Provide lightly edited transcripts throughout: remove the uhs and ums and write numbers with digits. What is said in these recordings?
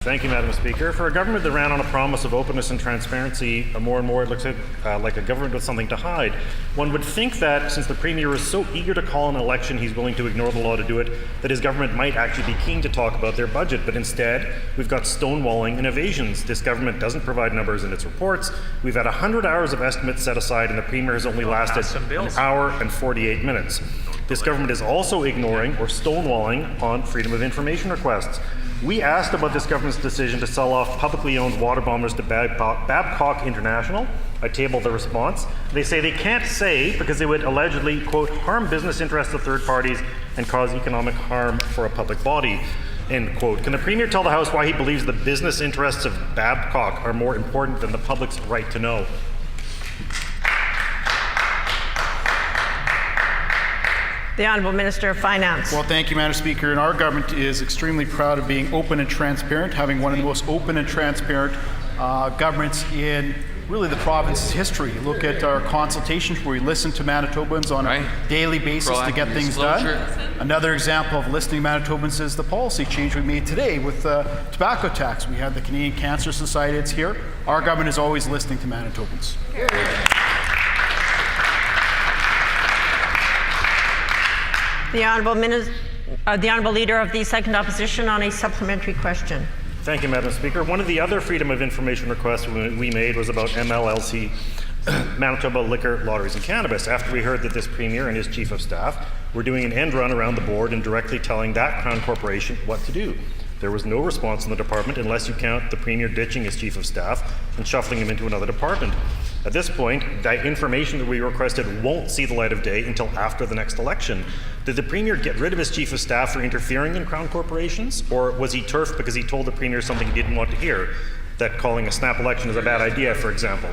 Thank you, Madam Speaker. For a government that ran on a promise of openness and transparency, more and more it looks like a government with something to hide. One would think that since the Premier is so eager to call an election, he's willing to ignore the law to do it, that his government might actually be keen to talk about their budget. But instead, we've got stonewalling and evasions. This government doesn't provide numbers in its reports. We've had 100 hours of estimates set aside, and the Premier has only lasted an hour and 48 minutes. This government is also ignoring or stonewalling on freedom of information requests. We asked about this government's decision to sell off publicly owned water bombers to Babcock International. I tabled the response. They say they can't say because they would allegedly, quote, harm business interests of third parties and cause economic harm for a public body, end quote. Can the Premier tell the House why he believes the business interests of Babcock are more important than the public's right to know? The Honourable Minister of Finance. Well, thank you, Madam Speaker. And our government is extremely proud of being open and transparent, having one of the most open and transparent governments in really the province's history. Look at our consultations where we listen to Manitobans on a daily basis to get things done. Another example of listening to Manitobans is the policy change we made today with the tobacco tax. We had the Canadian Cancer Society, it's here. Our government is always listening to Manitobans. The Honourable Leader of the Second Opposition on a supplementary question. Thank you, Madam Speaker. One of the other freedom of information requests we made was about MLLC, Manitoba Liquor, Lotteries and Cannabis. After we heard that this Premier and his Chief of Staff were doing an end run around the board and directly telling that Crown Corporation what to do. There was no response in the department unless you count the Premier ditching his Chief of Staff and shuffling him into another department. At this point, that information that we requested won't see the light of day until after the next election. Did the Premier get rid of his Chief of Staff for interfering in Crown corporations? Or was he turfed because he told the Premier something he didn't want to hear? That calling a snap election is a bad idea, for example.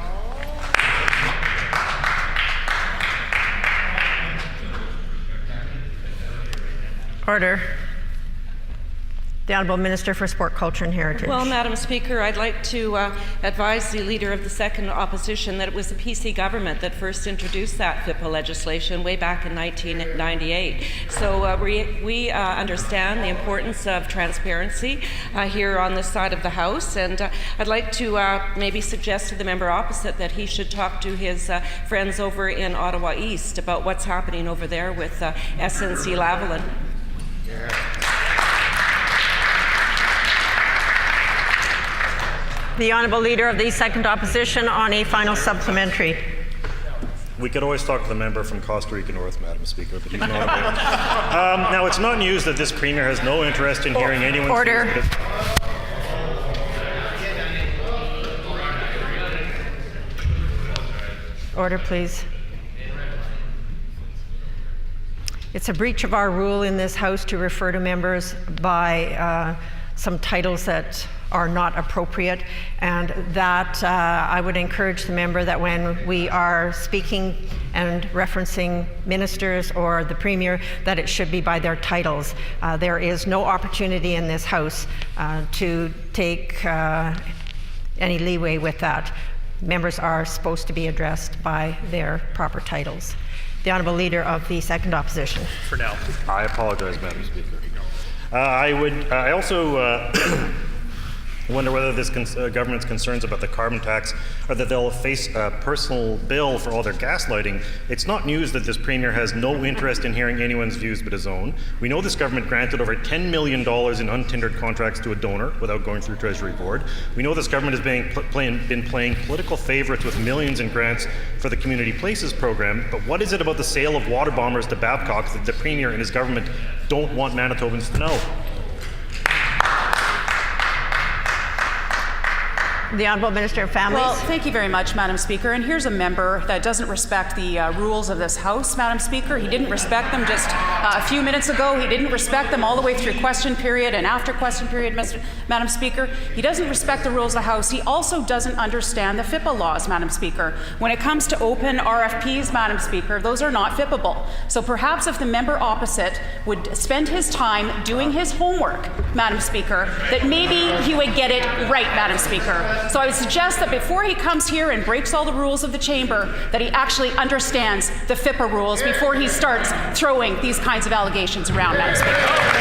Order. The Honourable Minister for Sport, Culture and Heritage. Well, Madam Speaker, I'd like to advise the Leader of the Second Opposition that it was the PC government that first introduced that FIPPA legislation way back in 1998. So we understand the importance of transparency here on this side of the House, and I'd like to maybe suggest to the member opposite that he should talk to his friends over in Ottawa East about what's happening over there with SNC Lavalin. The Honourable Leader of the Second Opposition on a final supplementary. We could always talk to the member from Costa Rica North, Madam Speaker, but he's not available. Now, it's not news that this Premier has no interest in hearing anyone's Order. views. Order, please. It's a breach of our rule in this House to refer to members by some titles that are not appropriate, and that I would encourage the member that when we are speaking and referencing ministers or the Premier, that it should be by their titles. There is no opportunity in this House to take any leeway with that. Members are supposed to be addressed by their proper titles. The Honourable Leader of the Second Opposition. For now. I apologize, Madam Speaker. I also wonder whether this government's concerns about the carbon tax are that they'll face a personal bill for all their gaslighting. It's not news that this Premier has no interest in hearing anyone's views but his own. We know this government granted over $10 million in untendered contracts to a donor without going through Treasury Board. We know this government has been playing political favourites with millions in grants for the Community Places program, but what is it about the sale of water bombers to Babcock that the Premier and his government don't want Manitobans to know? The Honourable Minister of Families. Well, thank you very much, Madam Speaker. And here's a member that doesn't respect the rules of this House, Madam Speaker. He didn't respect them just a few minutes ago. He didn't respect them all the way through question period and after question period, Madam Speaker. He doesn't respect the rules of the House. He also doesn't understand the FIPPA laws, Madam Speaker. When it comes to open RFPs, Madam Speaker, those are not FIPPable. So perhaps if the member opposite would spend his time doing his homework, Madam Speaker, that maybe he would get it right, Madam Speaker. So I would suggest that before he comes here and breaks all the rules of the chamber, that he actually understands the FIPPA rules before he starts throwing these kinds of allegations around, Madam Speaker.